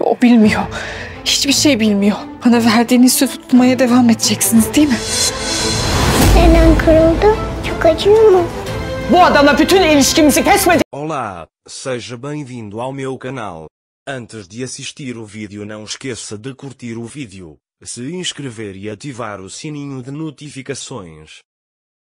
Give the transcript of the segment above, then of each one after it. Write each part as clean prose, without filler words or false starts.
O bilmiyor. Hiçbir şey bilmiyor. Bana verdiğiniz sözü tutmaya devam edeceksiniz değil mi? Neden kırıldı? Çok acıyor mu? Bu adamla bütün ilişkimizi kesmedi. Olá, seja bem-vindo ao meu canal. Antes de assistir o vídeo não esqueça de curtir o vídeo, se inscrever e ativar o sininho de notificações.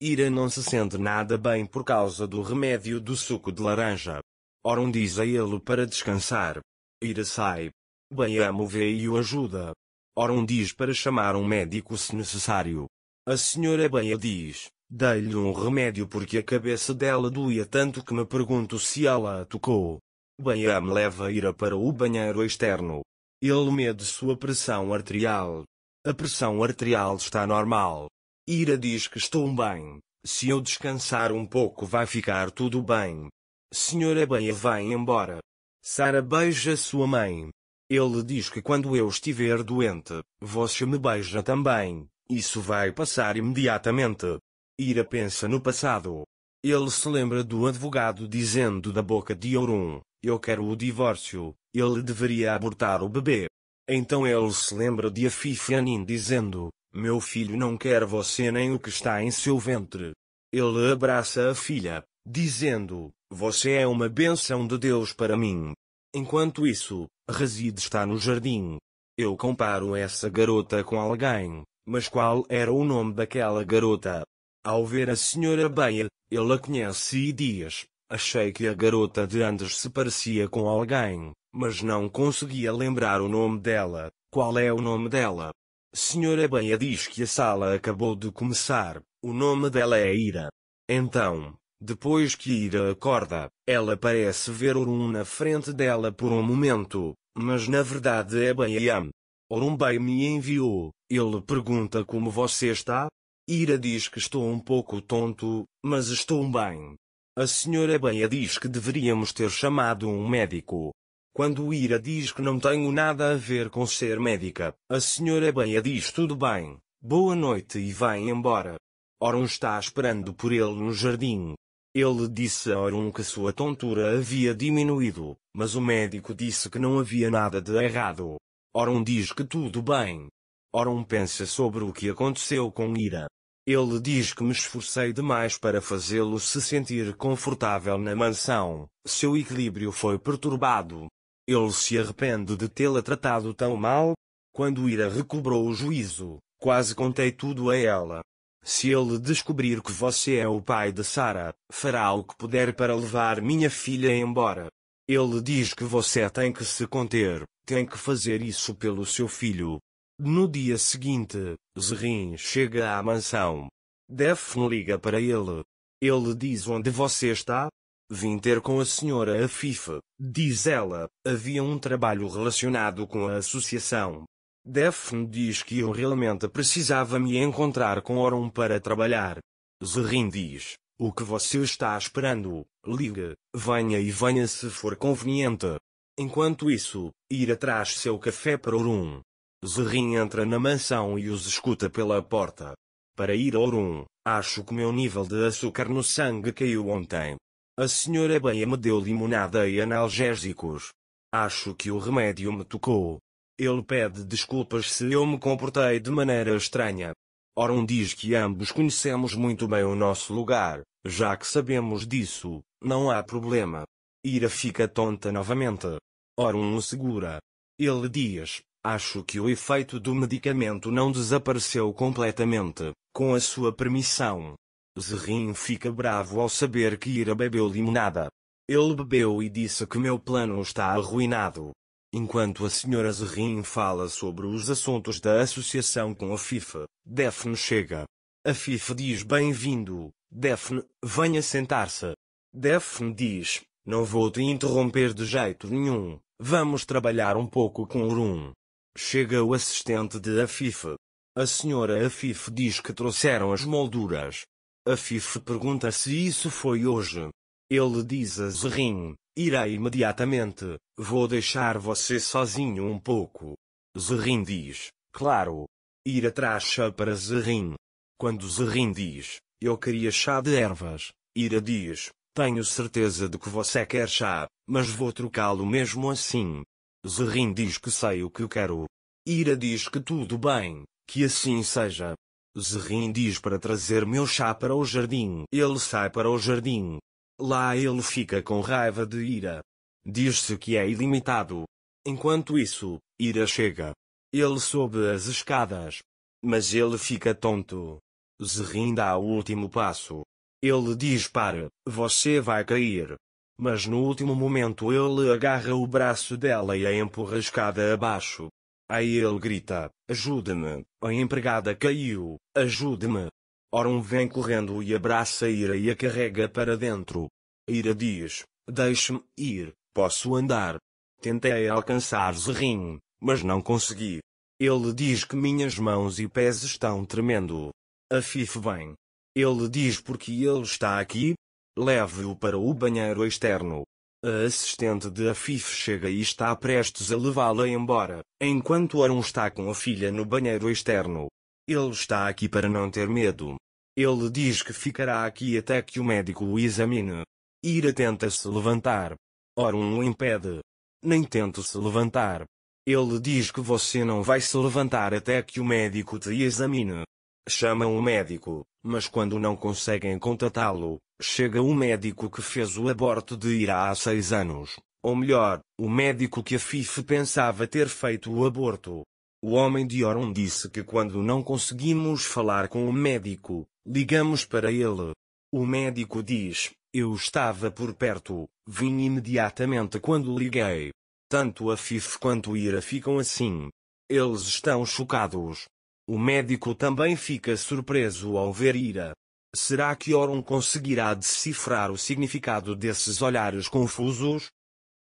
Ira não se sente nada bem por causa do remédio do suco de laranja. Orum diz a ele para descansar. Ira sai. Bem-amo vê e o ajuda. Orum diz para chamar um médico se necessário. A senhora Beia diz, dei-lhe um remédio porque a cabeça dela doía tanto que me pergunto se ela a tocou. Bem-amo leva Ira para o banheiro externo. Ele mede sua pressão arterial. A pressão arterial está normal. Ira diz que estou bem. Se eu descansar um pouco vai ficar tudo bem. Senhora Beia vai embora. Sara beija sua mãe. Ele diz que quando eu estiver doente, você me beija também. Isso vai passar imediatamente. Ira pensa no passado. Ele se lembra do advogado dizendo da boca de Orum, eu quero o divórcio, ele deveria abortar o bebê. Então ele se lembra de Afif Anin dizendo, meu filho não quer você nem o que está em seu ventre. Ele abraça a filha, dizendo, você é uma bênção de Deus para mim. Enquanto isso, Razid está no jardim. Eu comparo essa garota com alguém, mas qual era o nome daquela garota? Ao ver a senhora Beia, ele a conhece e diz, achei que a garota de antes se parecia com alguém, mas não conseguia lembrar o nome dela. Qual é o nome dela? Senhora Beia diz que a sala acabou de começar, o nome dela é Ira. Então, depois que Ira acorda, ela parece ver Orum na frente dela por um momento, mas na verdade é Beia. Orum Bey me enviou, ele pergunta como você está? Ira diz que estou um pouco tonto, mas estou bem. A senhora Beia diz que deveríamos ter chamado um médico. Quando Ira diz que não tenho nada a ver com ser médica, a senhora Beia diz tudo bem, boa noite e vai embora. Orum está esperando por ele no jardim. Ele disse a Orum que sua tontura havia diminuído, mas o médico disse que não havia nada de errado. Orum diz que tudo bem. Orum pensa sobre o que aconteceu com Ira. Ele diz que me esforcei demais para fazê-lo se sentir confortável na mansão. Seu equilíbrio foi perturbado. Ele se arrepende de tê-la tratado tão mal. Quando Ira recobrou o juízo, quase contei tudo a ela. Se ele descobrir que você é o pai de Sara, fará o que puder para levar minha filha embora. Ele diz que você tem que se conter, tem que fazer isso pelo seu filho. No dia seguinte, Zerrin chega à mansão. Daphne liga para ele. Ele diz onde você está? Vim ter com a senhora Afif, diz ela, havia um trabalho relacionado com a associação. Daphne diz que eu realmente precisava me encontrar com Orum para trabalhar. Zerrin diz, o que você está esperando? Ligue, venha e venha se for conveniente. Enquanto isso, Ira traz seu café para Orum. Zerrin entra na mansão e os escuta pela porta. Para ir a Orum, acho que meu nível de açúcar no sangue caiu ontem. A senhora Beia me deu limonada e analgésicos. Acho que o remédio me tocou. Ele pede desculpas se eu me comportei de maneira estranha. Orum diz que ambos conhecemos muito bem o nosso lugar, já que sabemos disso, não há problema. Ira fica tonta novamente. Orum o segura. Ele diz, acho que o efeito do medicamento não desapareceu completamente, com a sua permissão. Zerrin fica bravo ao saber que Ira bebeu limonada. Ele bebeu e disse que meu plano está arruinado. Enquanto a senhora Zerrin fala sobre os assuntos da associação com Afif, Daphne chega. Afif diz bem-vindo, Daphne, venha sentar-se. Daphne diz, não vou te interromper de jeito nenhum, vamos trabalhar um pouco com Orum. Chega o assistente de Afif. A senhora Afif diz que trouxeram as molduras. Afif pergunta se isso foi hoje. Ele diz a Zerrin, irei imediatamente, vou deixar você sozinho um pouco. Zerrin diz, claro. Ira traz chá para Zerrin. Quando Zerrin diz, eu queria chá de ervas, Ira diz, tenho certeza de que você quer chá, mas vou trocá-lo mesmo assim. Zerrin diz que sei o que quero. Ira diz que tudo bem, que assim seja. Zerrin diz para trazer meu chá para o jardim. Ele sai para o jardim. Lá ele fica com raiva de Ira. Diz-se que é ilimitado. Enquanto isso, Ira chega. Ele sobe as escadas. Mas ele fica tonto. Zerrin dá o último passo. Ele diz para, você vai cair. Mas no último momento ele agarra o braço dela e a empurra a escada abaixo. Aí ele grita, ajude-me, a empregada caiu, ajude-me. Orun vem correndo e abraça Ira e a carrega para dentro. Ira diz, deixe-me ir, posso andar. Tentei alcançar Zerrin, mas não consegui. Ele diz que minhas mãos e pés estão tremendo. Afif vem. Ele diz porque ele está aqui? Leve-o para o banheiro externo. A assistente de Afif chega e está prestes a levá-la embora, enquanto Orun está com a filha no banheiro externo. Ele está aqui para não ter medo. Ele diz que ficará aqui até que o médico o examine. Ira tenta se levantar. Orun o impede. Nem tento se levantar. Ele diz que você não vai se levantar até que o médico te examine. Chamam o médico, mas quando não conseguem contatá-lo, chega o médico que fez o aborto de Ira há 6 anos. Ou melhor, o médico que Afif pensava ter feito o aborto. O homem de Orun disse que quando não conseguimos falar com o médico, ligamos para ele. O médico diz, eu estava por perto, vim imediatamente quando liguei. Tanto Afif quanto Ira ficam assim. Eles estão chocados. O médico também fica surpreso ao ver Ira. Será que Orun conseguirá decifrar o significado desses olhares confusos?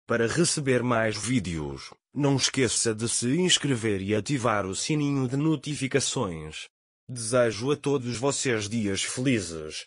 Para receber mais vídeos, não esqueça de se inscrever e ativar o sininho de notificações. Desejo a todos vocês dias felizes.